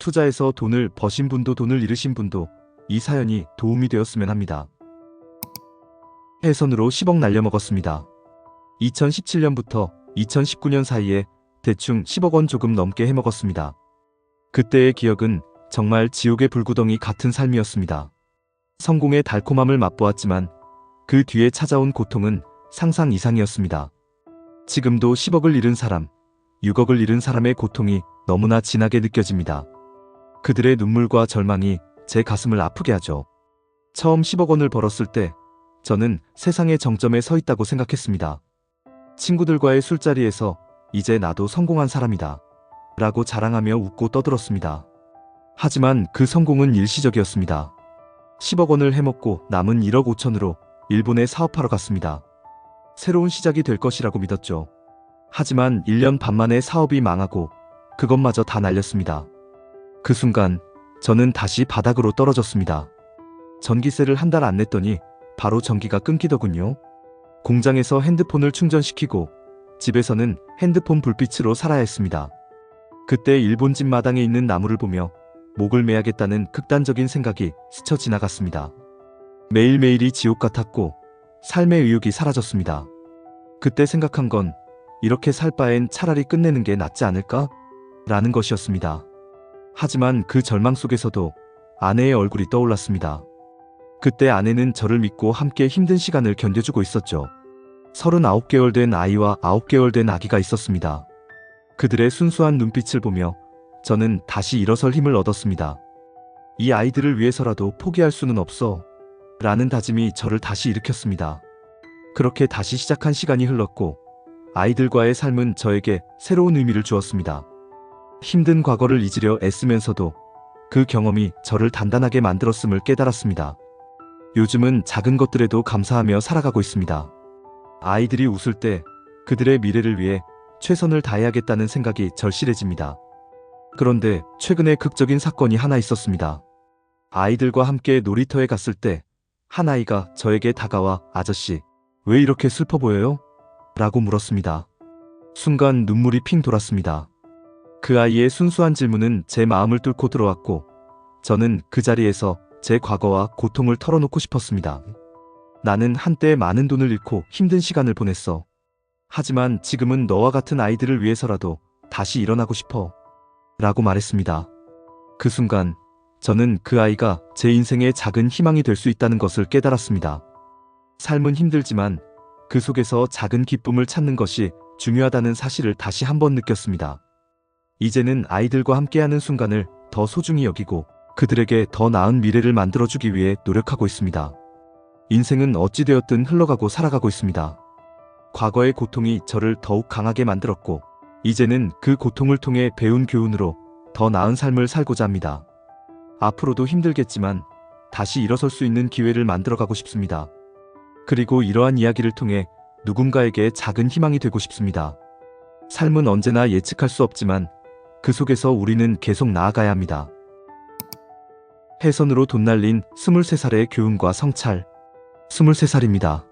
투자해서 돈을 버신 분도 돈을 잃으신 분도 이 사연이 도움이 되었으면 합니다. 해선으로 10억 날려먹었습니다. 2017년부터 2019년 사이에 대충 10억 원 조금 넘게 해먹었습니다. 그때의 기억은 정말 지옥의 불구덩이 같은 삶이었습니다. 성공의 달콤함을 맛보았지만 그 뒤에 찾아온 고통은 상상 이상이었습니다. 지금도 10억을 잃은 사람, 6억을 잃은 사람의 고통이 너무나 진하게 느껴집니다. 그들의 눈물과 절망이 제 가슴을 아프게 하죠. 처음 10억 원을 벌었을 때 저는 세상의 정점에 서 있다고 생각했습니다. 친구들과의 술자리에서 이제 나도 성공한 사람이다 라고 자랑하며 웃고 떠들었습니다. 하지만 그 성공은 일시적이었습니다. 10억 원을 해먹고 남은 1억 5천으로 일본에 사업하러 갔습니다. 새로운 시작이 될 것이라고 믿었죠. 하지만 1년 반 만에 사업이 망하고 그것마저 다 날렸습니다. 그 순간 저는 다시 바닥으로 떨어졌습니다. 전기세를 한 달 안 냈더니 바로 전기가 끊기더군요. 공장에서 핸드폰을 충전시키고 집에서는 핸드폰 불빛으로 살아야 했습니다. 그때 일본 집 마당에 있는 나무를 보며 목을 매야겠다는 극단적인 생각이 스쳐 지나갔습니다. 매일매일이 지옥 같았고 삶의 의욕이 사라졌습니다. 그때 생각한 건 이렇게 살 바엔 차라리 끝내는 게 낫지 않을까? 라는 것이었습니다. 하지만 그 절망 속에서도 아내의 얼굴이 떠올랐습니다. 그때 아내는 저를 믿고 함께 힘든 시간을 견뎌주고 있었죠. 39개월 된 아이와 9개월 된 아기가 있었습니다. 그들의 순수한 눈빛을 보며 저는 다시 일어설 힘을 얻었습니다. 이 아이들을 위해서라도 포기할 수는 없어 라는 다짐이 저를 다시 일으켰습니다. 그렇게 다시 시작한 시간이 흘렀고 아이들과의 삶은 저에게 새로운 의미를 주었습니다. 힘든 과거를 잊으려 애쓰면서도 그 경험이 저를 단단하게 만들었음을 깨달았습니다. 요즘은 작은 것들에도 감사하며 살아가고 있습니다. 아이들이 웃을 때 그들의 미래를 위해 최선을 다해야겠다는 생각이 절실해집니다. 그런데 최근에 극적인 사건이 하나 있었습니다. 아이들과 함께 놀이터에 갔을 때 한 아이가 저에게 다가와 아저씨, 왜 이렇게 슬퍼 보여요? 라고 물었습니다. 순간 눈물이 핑 돌았습니다. 그 아이의 순수한 질문은 제 마음을 뚫고 들어왔고 저는 그 자리에서 제 과거와 고통을 털어놓고 싶었습니다. 나는 한때 많은 돈을 잃고 힘든 시간을 보냈어. 하지만 지금은 너와 같은 아이들을 위해서라도 다시 일어나고 싶어. 라고 말했습니다. 그 순간 저는 그 아이가 제 인생의 작은 희망이 될 수 있다는 것을 깨달았습니다. 삶은 힘들지만 그 속에서 작은 기쁨을 찾는 것이 중요하다는 사실을 다시 한번 느꼈습니다. 이제는 아이들과 함께하는 순간을 더 소중히 여기고 그들에게 더 나은 미래를 만들어주기 위해 노력하고 있습니다. 인생은 어찌되었든 흘러가고 살아가고 있습니다. 과거의 고통이 저를 더욱 강하게 만들었고 이제는 그 고통을 통해 배운 교훈으로 더 나은 삶을 살고자 합니다. 앞으로도 힘들겠지만 다시 일어설 수 있는 기회를 만들어가고 싶습니다. 그리고 이러한 이야기를 통해 누군가에게 작은 희망이 되고 싶습니다. 삶은 언제나 예측할 수 없지만 그 속에서 우리는 계속 나아가야 합니다. 해선으로 돈 날린 23살의 교훈과 성찰. 23살입니다.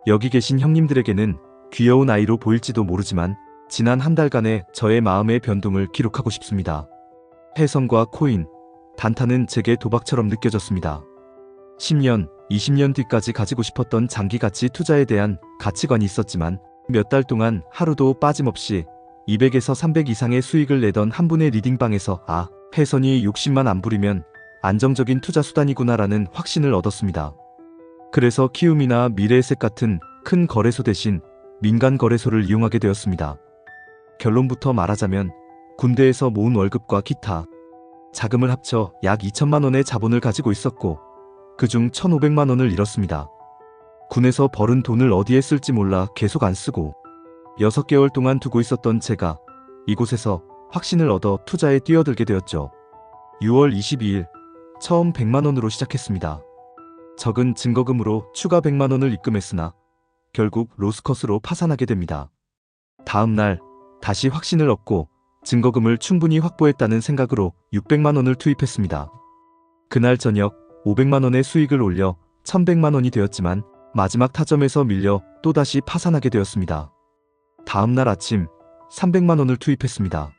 여기 계신 형님들에게는 귀여운 아이로 보일지도 모르지만 지난 한 달간의 저의 마음의 변동을 기록하고 싶습니다. 해선과 코인, 단타는 제게 도박처럼 느껴졌습니다. 10년, 20년 뒤까지 가지고 싶었던 장기가치 투자에 대한 가치관이 있었지만 몇 달 동안 하루도 빠짐없이 200에서 300 이상의 수익을 내던 한 분의 리딩방에서 해선이 욕심만 안 부리면 안정적인 투자 수단이구나라는 확신을 얻었습니다. 그래서 키움이나 미래에셋 같은 큰 거래소 대신 민간 거래소를 이용하게 되었습니다. 결론부터 말하자면 군대에서 모은 월급과 기타 자금을 합쳐 약 2천만 원의 자본을 가지고 있었고 그중 1,500만 원을 잃었습니다. 군에서 벌은 돈을 어디에 쓸지 몰라 계속 안 쓰고 6개월 동안 두고 있었던 제가 이곳에서 확신을 얻어 투자에 뛰어들게 되었죠. 6월 22일 처음 100만 원으로 시작했습니다. 적은 증거금으로 추가 100만 원을 입금했으나 결국 로스컷으로 파산하게 됩니다. 다음 날 다시 확신을 얻고 증거금을 충분히 확보했다는 생각으로 600만 원을 투입했습니다. 그날 저녁 500만 원의 수익을 올려 1100만 원이 되었지만 마지막 타점에서 밀려 또다시 파산하게 되었습니다. 다음 날 아침 300만 원을 투입했습니다.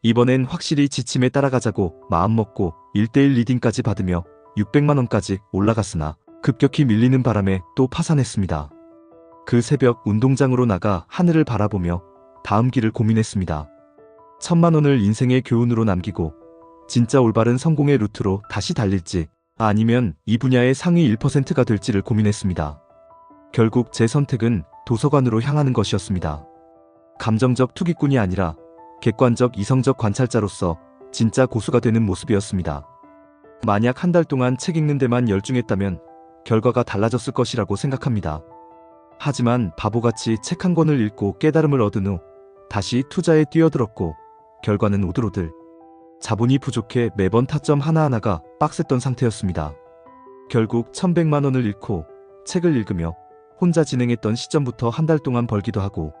이번엔 확실히 지침에 따라가자고 마음먹고 1대1 리딩까지 받으며 600만 원까지 올라갔으나 급격히 밀리는 바람에 또 파산했습니다. 그 새벽 운동장으로 나가 하늘을 바라보며 다음 길을 고민했습니다. 1000만 원을 인생의 교훈으로 남기고 진짜 올바른 성공의 루트로 다시 달릴지 아니면 이 분야의 상위 1%가 될지를 고민했습니다. 결국 제 선택은 도서관으로 향하는 것이었습니다. 감정적 투기꾼이 아니라 객관적 이성적 관찰자로서 진짜 고수가 되는 모습이었습니다. 만약 한 달 동안 책 읽는 데만 열중했다면 결과가 달라졌을 것이라고 생각합니다. 하지만 바보같이 책 한 권을 읽고 깨달음을 얻은 후 다시 투자에 뛰어들었고 결과는 오들오들. 자본이 부족해 매번 타점 하나하나가 빡셌던 상태였습니다. 결국 1100만 원을 잃고 책을 읽으며 혼자 진행했던 시점부터 한 달 동안 벌기도 하고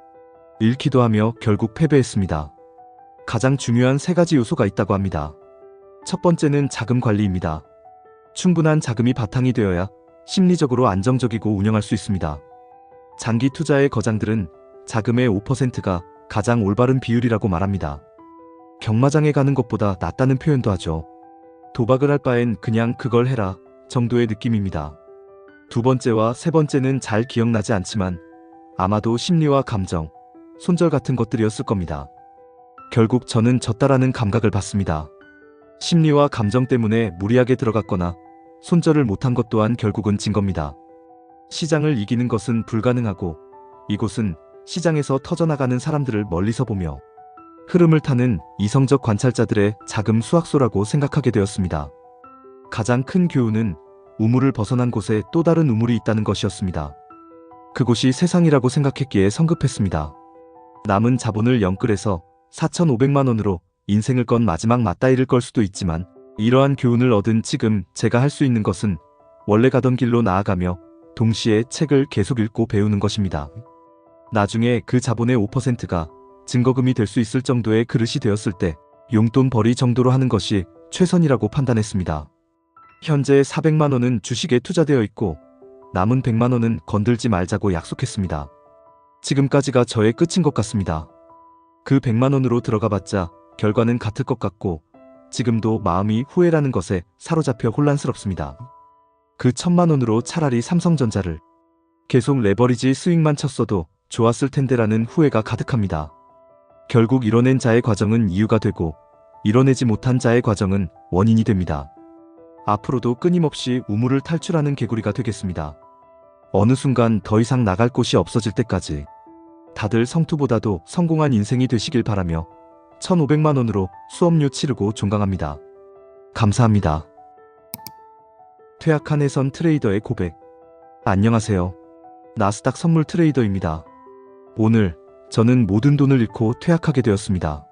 잃기도 하며 결국 패배했습니다. 가장 중요한 세 가지 요소가 있다고 합니다. 첫 번째는 자금 관리입니다. 충분한 자금이 바탕이 되어야 심리적으로 안정적이고 운영할 수 있습니다. 장기 투자의 거장들은 자금의 5%가 가장 올바른 비율이라고 말합니다. 경마장에 가는 것보다 낫다는 표현도 하죠. 도박을 할 바엔 그냥 그걸 해라 정도의 느낌입니다. 두 번째와 세 번째는 잘 기억나지 않지만 아마도 심리와 감정, 손절 같은 것들이었을 겁니다. 결국 저는 졌다라는 감각을 받습니다. 심리와 감정 때문에 무리하게 들어갔거나 손절을 못한 것 또한 결국은 진 겁니다. 시장을 이기는 것은 불가능하고 이곳은 시장에서 터져나가는 사람들을 멀리서 보며 흐름을 타는 이성적 관찰자들의 자금 수학소라고 생각하게 되었습니다. 가장 큰 교훈은 우물을 벗어난 곳에 또 다른 우물이 있다는 것이었습니다. 그곳이 세상이라고 생각했기에 성급했습니다. 남은 자본을 영끌해서 4,500만 원으로 인생을 건 마지막 맞다이를 걸 수도 있지만 이러한 교훈을 얻은 지금 제가 할 수 있는 것은 원래 가던 길로 나아가며 동시에 책을 계속 읽고 배우는 것입니다. 나중에 그 자본의 5%가 증거금이 될 수 있을 정도의 그릇이 되었을 때 용돈 벌이 정도로 하는 것이 최선이라고 판단했습니다. 현재 400만 원은 주식에 투자되어 있고 남은 100만 원은 건들지 말자고 약속했습니다. 지금까지가 저의 끝인 것 같습니다. 그 100만 원으로 들어가봤자 결과는 같을 것 같고 지금도 마음이 후회라는 것에 사로잡혀 혼란스럽습니다. 그 1000만 원으로 차라리 삼성전자를 계속 레버리지 스윙만 쳤어도 좋았을 텐데라는 후회가 가득합니다. 결국 이뤄낸 자의 과정은 이유가 되고 이뤄내지 못한 자의 과정은 원인이 됩니다. 앞으로도 끊임없이 우물을 탈출하는 개구리가 되겠습니다. 어느 순간 더 이상 나갈 곳이 없어질 때까지 다들 성투보다도 성공한 인생이 되시길 바라며 1,500만 원으로 수업료 치르고 종강합니다. 감사합니다. 퇴학한 해선 트레이더의 고백. 안녕하세요. 나스닥 선물 트레이더입니다. 오늘 저는 모든 돈을 잃고 퇴학하게 되었습니다.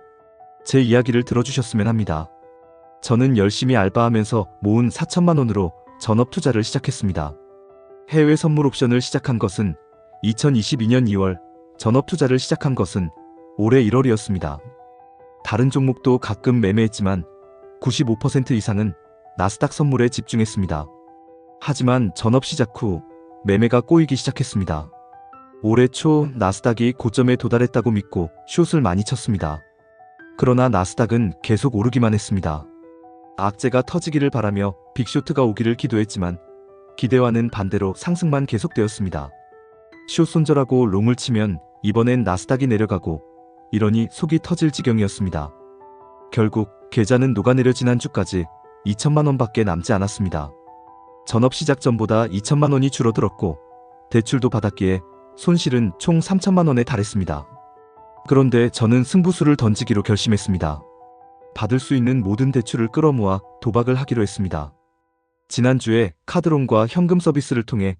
제 이야기를 들어주셨으면 합니다. 저는 열심히 알바하면서 모은 4천만 원으로 전업 투자를 시작했습니다. 해외 선물 옵션을 시작한 것은 2022년 2월, 전업 투자를 시작한 것은 올해 1월이었습니다. 다른 종목도 가끔 매매했지만 95% 이상은 나스닥 선물에 집중했습니다. 하지만 전업 시작 후 매매가 꼬이기 시작했습니다. 올해 초 나스닥이 고점에 도달했다고 믿고 숏을 많이 쳤습니다. 그러나 나스닥은 계속 오르기만 했습니다. 악재가 터지기를 바라며 빅쇼트가 오기를 기도했지만 기대와는 반대로 상승만 계속되었습니다. 숏 손절하고 롱을 치면 이번엔 나스닥이 내려가고 이러니 속이 터질 지경이었습니다. 결국 계좌는 녹아내려 지난주까지 2천만 원밖에 남지 않았습니다. 전업 시작 전보다 2천만 원이 줄어들었고 대출도 받았기에 손실은 총 3천만 원에 달했습니다. 그런데 저는 승부수를 던지기로 결심했습니다. 받을 수 있는 모든 대출을 끌어모아 도박을 하기로 했습니다. 지난주에 카드론과 현금 서비스를 통해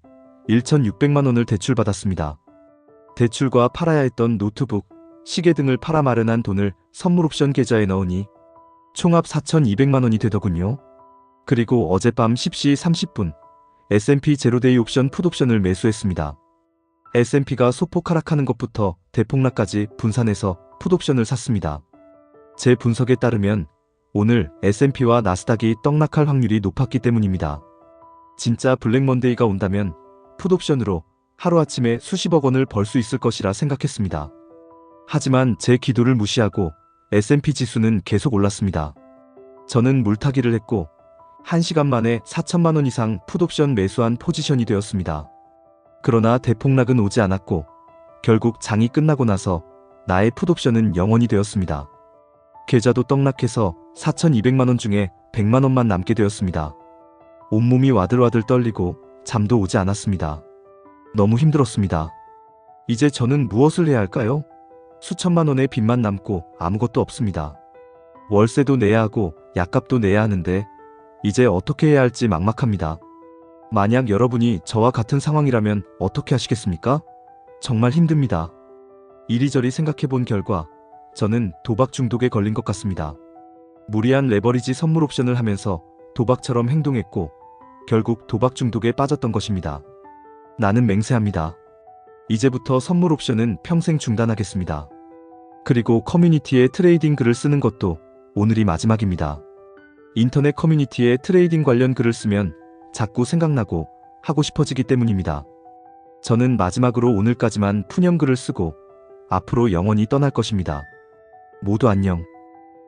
1,600만 원을 대출받았습니다. 대출과 팔아야 했던 노트북, 시계 등을 팔아 마련한 돈을 선물 옵션 계좌에 넣으니 총합 4,200만 원이 되더군요. 그리고 어젯밤 10시 30분 S&P 제로데이 옵션 풋옵션을 매수했습니다. S&P가 소폭 하락하는 것부터 대폭락까지 분산해서 풋옵션을 샀습니다. 제 분석에 따르면 오늘 S&P와 나스닥이 떡락할 확률이 높았기 때문입니다. 진짜 블랙먼데이가 온다면 풋옵션으로 하루아침에 수십억 원을 벌 수 있을 것이라 생각했습니다. 하지만 제 기도를 무시하고 S&P 지수는 계속 올랐습니다. 저는 물타기를 했고 1시간 만에 4천만 원 이상 풋옵션 매수한 포지션이 되었습니다. 그러나 대폭락은 오지 않았고 결국 장이 끝나고 나서 나의 풋옵션은 0원이 되었습니다. 계좌도 떡락해서 4,200만 원 중에 100만 원만 남게 되었습니다. 온몸이 와들와들 떨리고 잠도 오지 않았습니다. 너무 힘들었습니다. 이제 저는 무엇을 해야 할까요? 수천만 원의 빚만 남고 아무것도 없습니다. 월세도 내야 하고 약값도 내야 하는데 이제 어떻게 해야 할지 막막합니다. 만약 여러분이 저와 같은 상황이라면 어떻게 하시겠습니까? 정말 힘듭니다. 이리저리 생각해 본 결과 저는 도박 중독에 걸린 것 같습니다. 무리한 레버리지 선물 옵션을 하면서 도박처럼 행동했고 결국 도박 중독에 빠졌던 것입니다. 나는 맹세합니다. 이제부터 선물 옵션은 평생 중단하겠습니다. 그리고 커뮤니티에 트레이딩 글을 쓰는 것도 오늘이 마지막입니다. 인터넷 커뮤니티에 트레이딩 관련 글을 쓰면 자꾸 생각나고 하고 싶어지기 때문입니다. 저는 마지막으로 오늘까지만 푸념 글을 쓰고 앞으로 영원히 떠날 것입니다. 모두 안녕.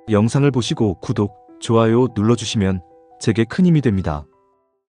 영상을 보시고 구독, 좋아요 눌러주시면 제게 큰 힘이 됩니다.